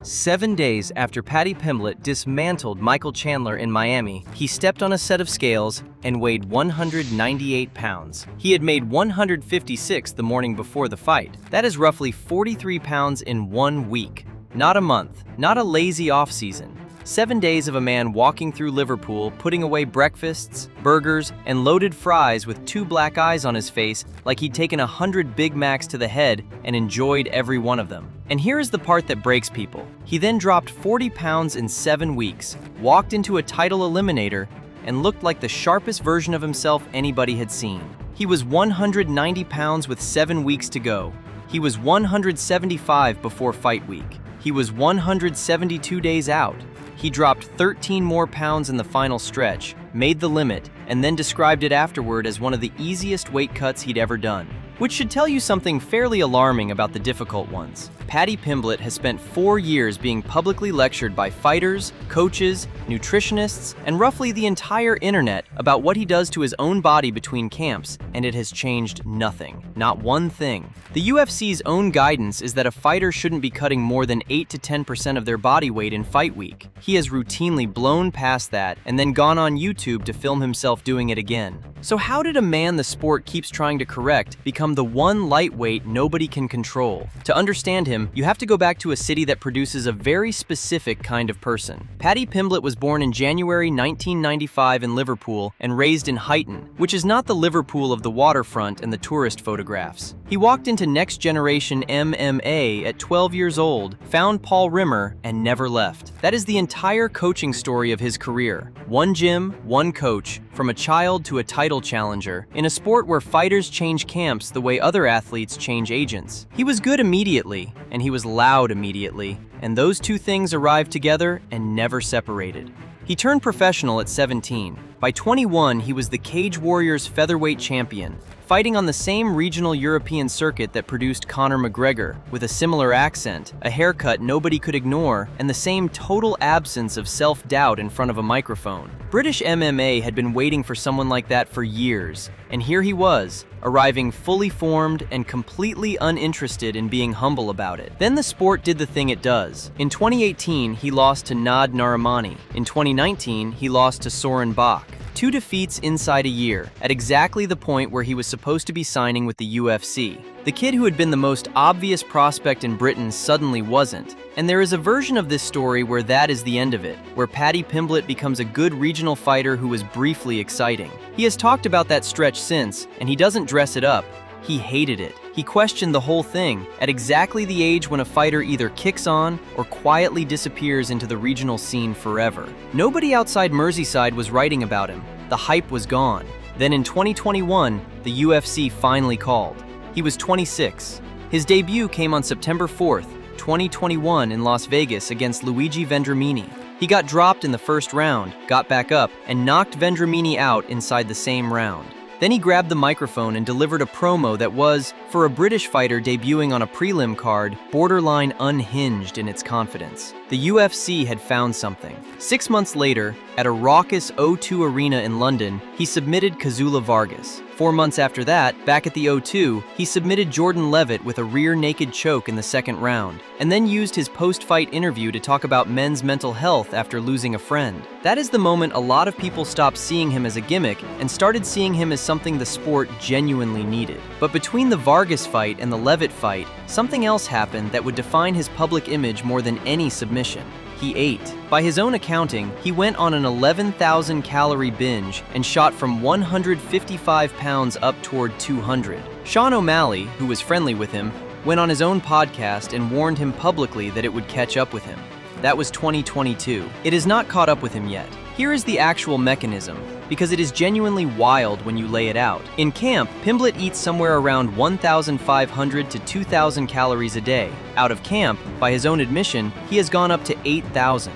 7 days after Paddy Pimblett dismantled Michael Chandler in Miami, he stepped on a set of scales and weighed 198 pounds. He had made 156 the morning before the fight. That is roughly 43 pounds in 1 week. Not a month, not a lazy off-season. 7 days of a man walking through Liverpool, putting away breakfasts, burgers, and loaded fries with 2 black eyes on his face like he'd taken 100 Big Macs to the head and enjoyed every one of them. And here is the part that breaks people. He then dropped 40 pounds in 7 weeks, walked into a title eliminator, and looked like the sharpest version of himself anybody had seen. He was 190 pounds with 7 weeks to go. He was 175 before fight week. He was 172 days out. He dropped 13 more pounds in the final stretch, made the limit, and then described it afterward as one of the easiest weight cuts he'd ever done. Which should tell you something fairly alarming about the difficult ones. Paddy Pimblett has spent 4 years being publicly lectured by fighters, coaches, nutritionists, and roughly the entire internet about what he does to his own body between camps, and it has changed nothing. Not one thing. The UFC's own guidance is that a fighter shouldn't be cutting more than 8 to 10% of their body weight in fight week. He has routinely blown past that and then gone on YouTube to film himself doing it again. So how did a man the sport keeps trying to correct become the one lightweight nobody can control? To understand him, you have to go back to a city that produces a very specific kind of person. Paddy Pimblett was born in January 1995 in Liverpool and raised in Huyton, which is not the Liverpool of the waterfront and the tourist photographs. He walked into Next Generation MMA at 12 years old, found Paul Rimmer, and never left. That is the entire coaching story of his career. One gym, one coach, from a child to a title challenger, in a sport where fighters change camps the way other athletes change agents. He was good immediately, and he was loud immediately, and those two things arrived together and never separated. He turned professional at 17. By 21, he was the Cage Warriors featherweight champion, fighting on the same regional European circuit that produced Conor McGregor, with a similar accent, a haircut nobody could ignore, and the same total absence of self-doubt in front of a microphone. British MMA had been waiting for someone like that for years, and here he was, arriving fully formed and completely uninterested in being humble about it. Then the sport did the thing it does. In 2018, he lost to Nad Narimani. In 2019, he lost to Soren Bach. 2 defeats inside a year, at exactly the point where he was supposed to be signing with the UFC. The kid who had been the most obvious prospect in Britain suddenly wasn't. And there is a version of this story where that is the end of it, where Paddy Pimblett becomes a good regional fighter who was briefly exciting. He has talked about that stretch since, and he doesn't dress it up. He hated it. He questioned the whole thing, at exactly the age when a fighter either kicks on or quietly disappears into the regional scene forever. Nobody outside Merseyside was writing about him. The hype was gone. Then in 2021, the UFC finally called. He was 26. His debut came on September 4th, 2021 in Las Vegas against Luigi Vendramini. He got dropped in the first round, got back up, and knocked Vendramini out inside the same round. Then he grabbed the microphone and delivered a promo that was, for a British fighter debuting on a prelim card, borderline unhinged in its confidence. The UFC had found something. 6 months later, at a raucous O2 Arena in London, he submitted Kazula Vargas. 4 months after that, back at the O2, he submitted Jordan Levitt with a rear naked choke in the second round, and then used his post-fight interview to talk about men's mental health after losing a friend. That is the moment a lot of people stopped seeing him as a gimmick and started seeing him as something the sport genuinely needed. But between the Vargas fight and the Levitt fight, something else happened that would define his public image more than any submission. He ate. By his own accounting, he went on an 11,000 calorie binge and shot from 155 pounds up toward 200. Sean O'Malley, who was friendly with him, went on his own podcast and warned him publicly that it would catch up with him. That was 2022. It has not caught up with him yet. Here is the actual mechanism, because it is genuinely wild when you lay it out. In camp, Pimblett eats somewhere around 1,500 to 2,000 calories a day. Out of camp, by his own admission, he has gone up to 8,000.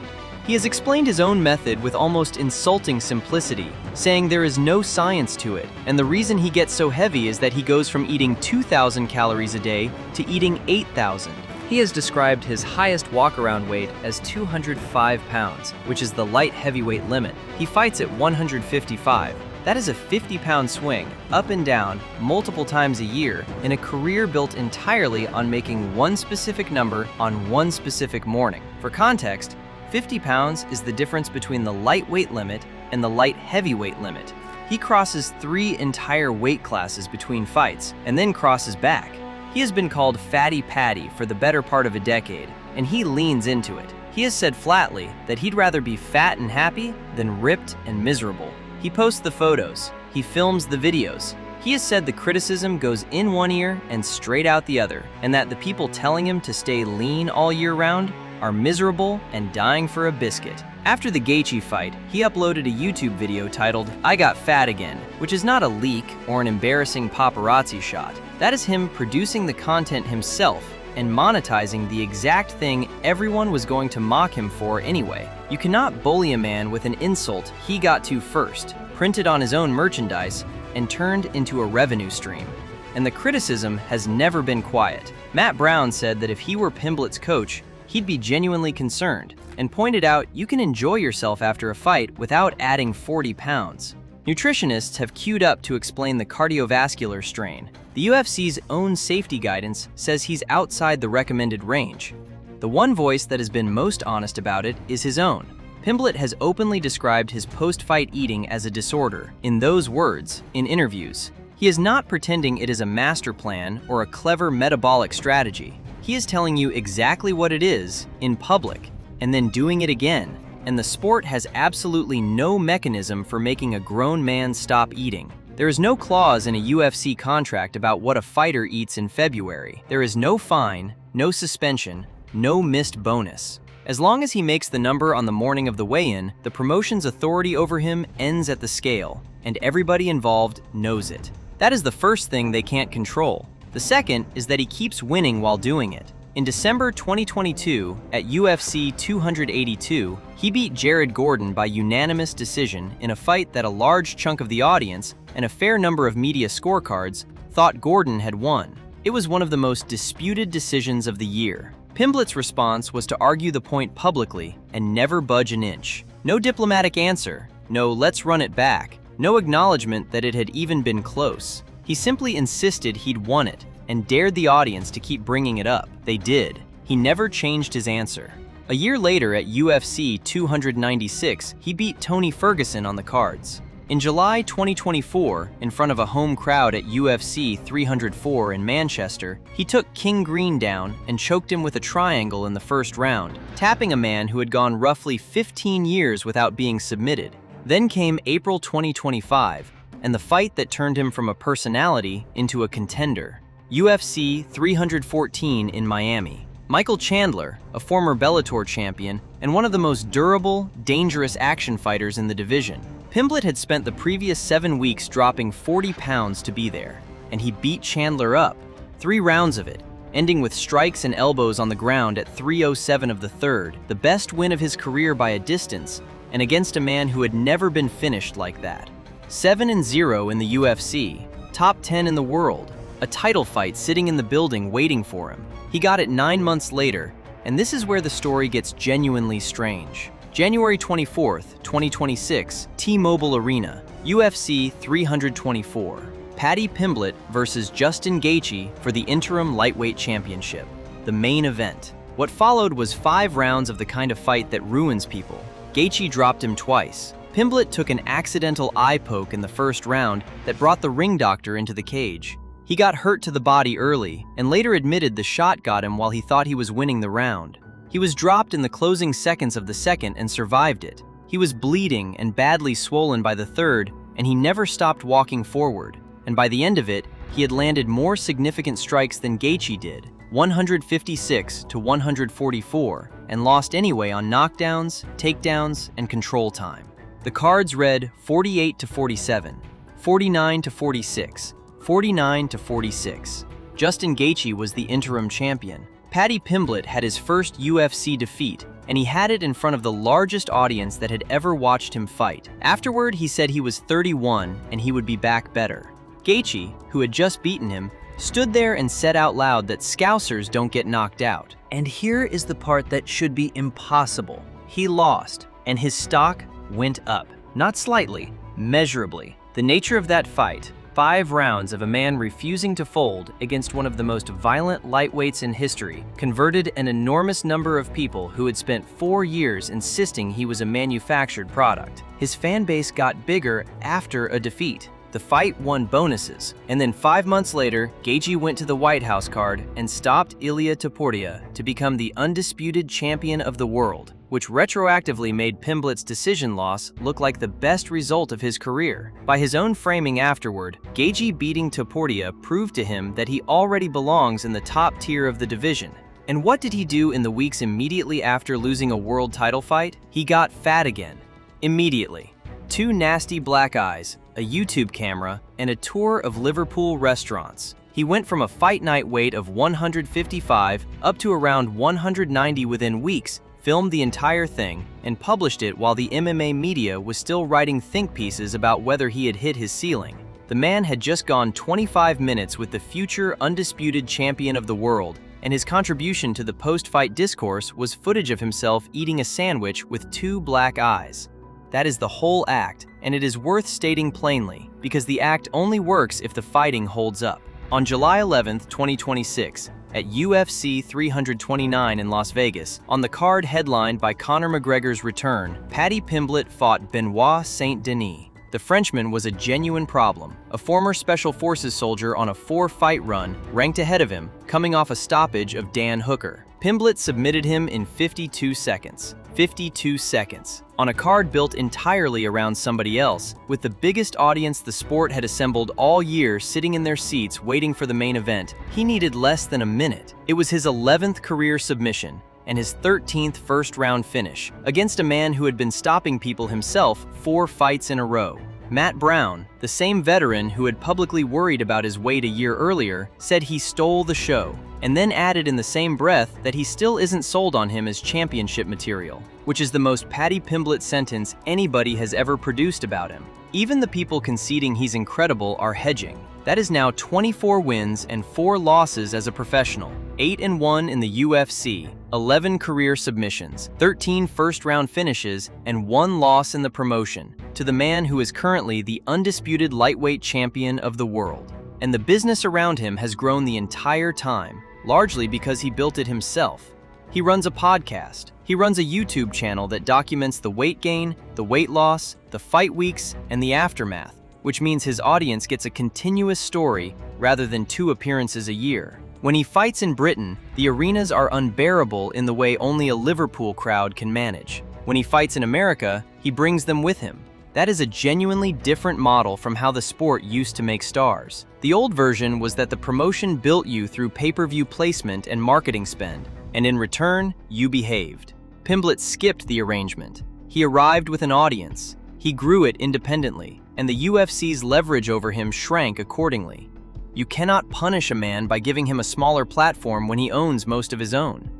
He has explained his own method with almost insulting simplicity, saying there is no science to it, and the reason he gets so heavy is that he goes from eating 2,000 calories a day to eating 8,000. He has described his highest walk-around weight as 205 pounds, which is the light heavyweight limit. He fights at 155. That is a 50-pound swing, up and down, multiple times a year, in a career built entirely on making one specific number on one specific morning. For context, 50 pounds is the difference between the lightweight limit and the light heavyweight limit. He crosses 3 entire weight classes between fights, and then crosses back. He has been called Fatty Paddy for the better part of a decade, and he leans into it. He has said flatly that he'd rather be fat and happy than ripped and miserable. He posts the photos, he films the videos. He has said the criticism goes in one ear and straight out the other, and that the people telling him to stay lean all year round are miserable and dying for a biscuit. After the Gaethje fight, he uploaded a YouTube video titled, "I Got Fat Again," which is not a leak or an embarrassing paparazzi shot. That is him producing the content himself and monetizing the exact thing everyone was going to mock him for anyway. You cannot bully a man with an insult he got to first, printed on his own merchandise, and turned into a revenue stream. And the criticism has never been quiet. Matt Brown said that if he were Pimblett's coach, he'd be genuinely concerned, and pointed out you can enjoy yourself after a fight without adding 40 pounds. Nutritionists have queued up to explain the cardiovascular strain. The UFC's own safety guidance says he's outside the recommended range. The one voice that has been most honest about it is his own. Pimblett has openly described his post-fight eating as a disorder, in those words, in interviews. He is not pretending it is a master plan or a clever metabolic strategy. He is telling you exactly what it is, in public, and then doing it again. And the sport has absolutely no mechanism for making a grown man stop eating. There is no clause in a UFC contract about what a fighter eats in February. There is no fine, no suspension, no missed bonus. As long as he makes the number on the morning of the weigh-in, the promotion's authority over him ends at the scale, and everybody involved knows it. That is the first thing they can't control. The second is that he keeps winning while doing it. In December 2022, at UFC 282, he beat Jared Gordon by unanimous decision in a fight that a large chunk of the audience and a fair number of media scorecards thought Gordon had won. It was one of the most disputed decisions of the year. Pimblett's response was to argue the point publicly and never budge an inch. No diplomatic answer, no "let's run it back," no acknowledgement that it had even been close. He simply insisted he'd won it and dared the audience to keep bringing it up. They did. He never changed his answer. A year later at UFC 296, he beat Tony Ferguson on the cards. In July 2024, in front of a home crowd at UFC 304 in Manchester, he took King Green down and choked him with a triangle in the first round, tapping a man who had gone roughly 15 years without being submitted. Then came April 2025, and the fight that turned him from a personality into a contender. UFC 314 in Miami. Michael Chandler, a former Bellator champion and one of the most durable, dangerous action fighters in the division. Pimblett had spent the previous 7 weeks dropping 40 pounds to be there, and he beat Chandler up, 3 rounds of it, ending with strikes and elbows on the ground at 3:07 of the third, the best win of his career by a distance, and against a man who had never been finished like that. 7-0 in the UFC, top 10 in the world, a title fight sitting in the building waiting for him. He got it 9 months later, and this is where the story gets genuinely strange. January 24th, 2026, T-Mobile Arena, UFC 324. Paddy Pimblett versus Justin Gaethje for the interim lightweight championship, the main event. What followed was 5 rounds of the kind of fight that ruins people. Gaethje dropped him twice. Pimblett took an accidental eye poke in the first round that brought the ring doctor into the cage. He got hurt to the body early and later admitted the shot got him while he thought he was winning the round. He was dropped in the closing seconds of the second and survived it. He was bleeding and badly swollen by the third, and he never stopped walking forward. And by the end of it, he had landed more significant strikes than Gaethje did, 156 to 144, and lost anyway on knockdowns, takedowns, and control time. The cards read 48 to 47, 49 to 46, 49 to 46. Justin Gaethje was the interim champion. Paddy Pimblett had his first UFC defeat, and he had it in front of the largest audience that had ever watched him fight. Afterward, he said he was 31 and he would be back better. Gaethje, who had just beaten him, stood there and said out loud that Scousers don't get knocked out. And here is the part that should be impossible. He lost, and his stock went up. Not slightly, measurably. The nature of that fight, 5 rounds of a man refusing to fold against one of the most violent lightweights in history, converted an enormous number of people who had spent 4 years insisting he was a manufactured product. His fan base got bigger after a defeat. The fight won bonuses, and then 5 months later, Gaethje went to the White House card and stopped Ilia Topuria to become the undisputed champion of the world, which retroactively made Pimblett's decision loss look like the best result of his career. By his own framing afterward, Gaethje beating Topuria proved to him that he already belongs in the top tier of the division. And what did he do in the weeks immediately after losing a world title fight? He got fat again. Immediately. 2 nasty black eyes, a YouTube camera, and a tour of Liverpool restaurants. He went from a fight night weight of 155 up to around 190 within weeks, filmed the entire thing, and published it while the MMA media was still writing think pieces about whether he had hit his ceiling. The man had just gone 25 minutes with the future undisputed champion of the world, and his contribution to the post-fight discourse was footage of himself eating a sandwich with 2 black eyes. That is the whole act, and it is worth stating plainly, because the act only works if the fighting holds up. On July 11, 2026, at UFC 329 in Las Vegas, on the card headlined by Conor McGregor's return, Paddy Pimblett fought Benoit Saint-Denis. The Frenchman was a genuine problem, a former Special Forces soldier on a 4-fight run, ranked ahead of him, coming off a stoppage of Dan Hooker. Pimblett submitted him in 52 seconds. 52 seconds. On a card built entirely around somebody else, with the biggest audience the sport had assembled all year sitting in their seats waiting for the main event, he needed less than a minute. It was his 11th career submission and his 13th first-round finish, against a man who had been stopping people himself 4 fights in a row. Matt Brown, the same veteran who had publicly worried about his weight a year earlier, said he stole the show, and then added in the same breath that he still isn't sold on him as championship material, which is the most Paddy Pimblett sentence anybody has ever produced about him. Even the people conceding he's incredible are hedging. That is now 24 wins and 4 losses as a professional, 8-1 in the UFC, 11 career submissions, 13 first-round finishes, and 1 loss in the promotion, to the man who is currently the undisputed lightweight champion of the world. And the business around him has grown the entire time, largely because he built it himself. He runs a podcast. He runs a YouTube channel that documents the weight gain, the weight loss, the fight weeks, and the aftermath, which means his audience gets a continuous story rather than 2 appearances a year. When he fights in Britain, the arenas are unbearable in the way only a Liverpool crowd can manage. When he fights in America, he brings them with him. That is a genuinely different model from how the sport used to make stars. The old version was that the promotion built you through pay-per-view placement and marketing spend, and in return, you behaved. Pimblett skipped the arrangement. He arrived with an audience. He grew it independently, and the UFC's leverage over him shrank accordingly. You cannot punish a man by giving him a smaller platform when he owns most of his own.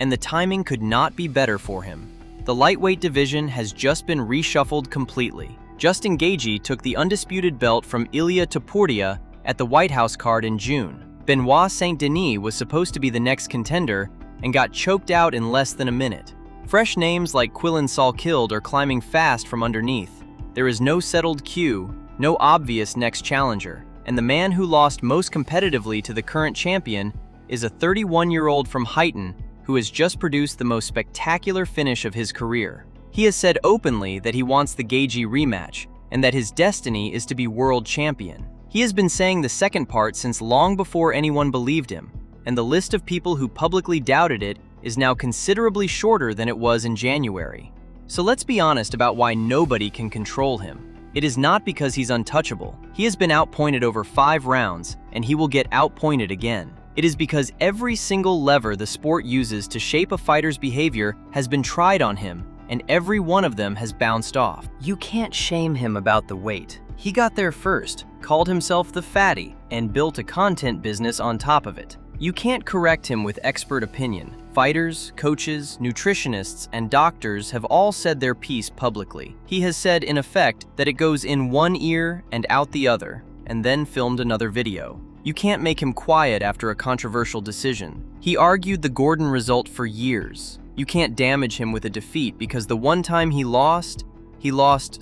And the timing could not be better for him. The lightweight division has just been reshuffled completely. Justin Gaethje took the undisputed belt from Ilia Topuria at the White House card in June. Benoit Saint-Denis was supposed to be the next contender and got choked out in less than a minute. Fresh names like Quillan Saul-Killed are climbing fast from underneath. There is no settled queue, no obvious next challenger, and the man who lost most competitively to the current champion is a 31-year-old from Huyton who has just produced the most spectacular finish of his career. He has said openly that he wants the Gaethje rematch and that his destiny is to be world champion. He has been saying the second part since long before anyone believed him, and the list of people who publicly doubted it is now considerably shorter than it was in January. So let's be honest about why nobody can control him. It is not because he's untouchable. He has been outpointed over 5 rounds, and he will get outpointed again. It is because every single lever the sport uses to shape a fighter's behavior has been tried on him, and every one of them has bounced off. You can't shame him about the weight. He got there first, called himself the fatty, and built a content business on top of it. You can't correct him with expert opinion. Fighters, coaches, nutritionists, and doctors have all said their piece publicly. He has said, in effect, that it goes in one ear and out the other, and then filmed another video. You can't make him quiet after a controversial decision. He argued the Gordon result for years. You can't damage him with a defeat because the one time he lost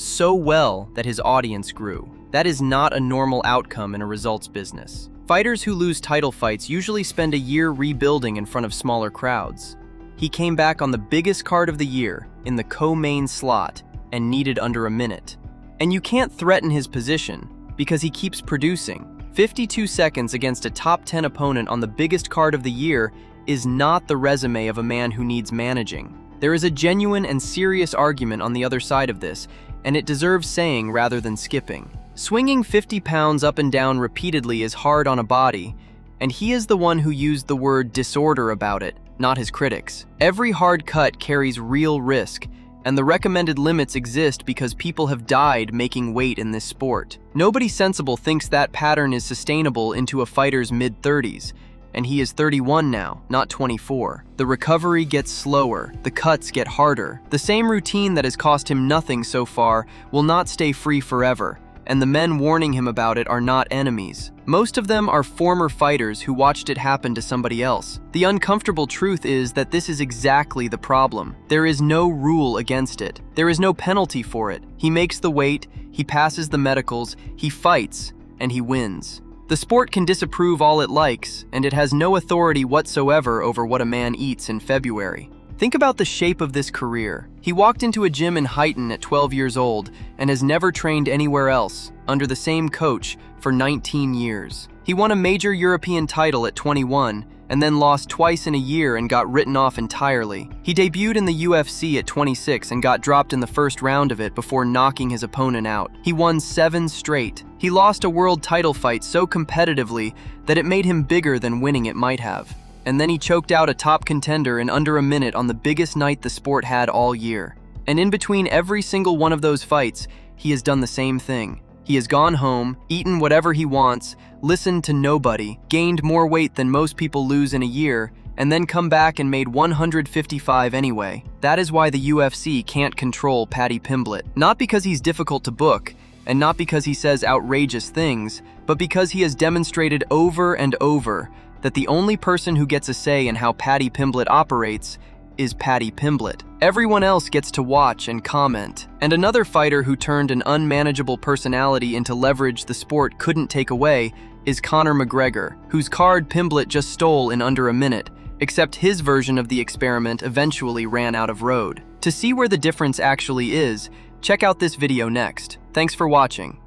so well that his audience grew. That is not a normal outcome in a results business. Fighters who lose title fights usually spend a year rebuilding in front of smaller crowds. He came back on the biggest card of the year, in the co-main slot, and needed under a minute. And you can't threaten his position, because he keeps producing. 52 seconds against a top 10 opponent on the biggest card of the year is not the resume of a man who needs managing. There is a genuine and serious argument on the other side of this, and it deserves saying rather than skipping. Swinging 50 pounds up and down repeatedly is hard on a body, and he is the one who used the word disorder about it, not his critics. Every hard cut carries real risk, and the recommended limits exist because people have died making weight in this sport. Nobody sensible thinks that pattern is sustainable into a fighter's mid-30s, and he is 31 now, not 24. The recovery gets slower, the cuts get harder. The same routine that has cost him nothing so far will not stay free forever, and the men warning him about it are not enemies. Most of them are former fighters who watched it happen to somebody else. The uncomfortable truth is that this is exactly the problem. There is no rule against it. There is no penalty for it. He makes the weight, he passes the medicals, he fights, and he wins. The sport can disapprove all it likes, and it has no authority whatsoever over what a man eats in February. Think about the shape of this career. He walked into a gym in Huyton at 12 years old and has never trained anywhere else, under the same coach, for 19 years. He won a major European title at 21 and then lost twice in a year and got written off entirely. He debuted in the UFC at 26 and got dropped in the first round of it before knocking his opponent out. He won 7 straight. He lost a world title fight so competitively that it made him bigger than winning it might have. And then he choked out a top contender in under a minute on the biggest night the sport had all year. And in between every single one of those fights, he has done the same thing. He has gone home, eaten whatever he wants, listened to nobody, gained more weight than most people lose in a year, and then come back and made 155 anyway. That is why the UFC can't control Paddy Pimblett. Not because he's difficult to book, and not because he says outrageous things, but because he has demonstrated over and over that the only person who gets a say in how Paddy Pimblett operates is Paddy Pimblett. Everyone else gets to watch and comment. And another fighter who turned an unmanageable personality into leverage the sport couldn't take away is Conor McGregor, whose card Pimblett just stole in under a minute, except his version of the experiment eventually ran out of road. To see where the difference actually is, check out this video next. Thanks for watching.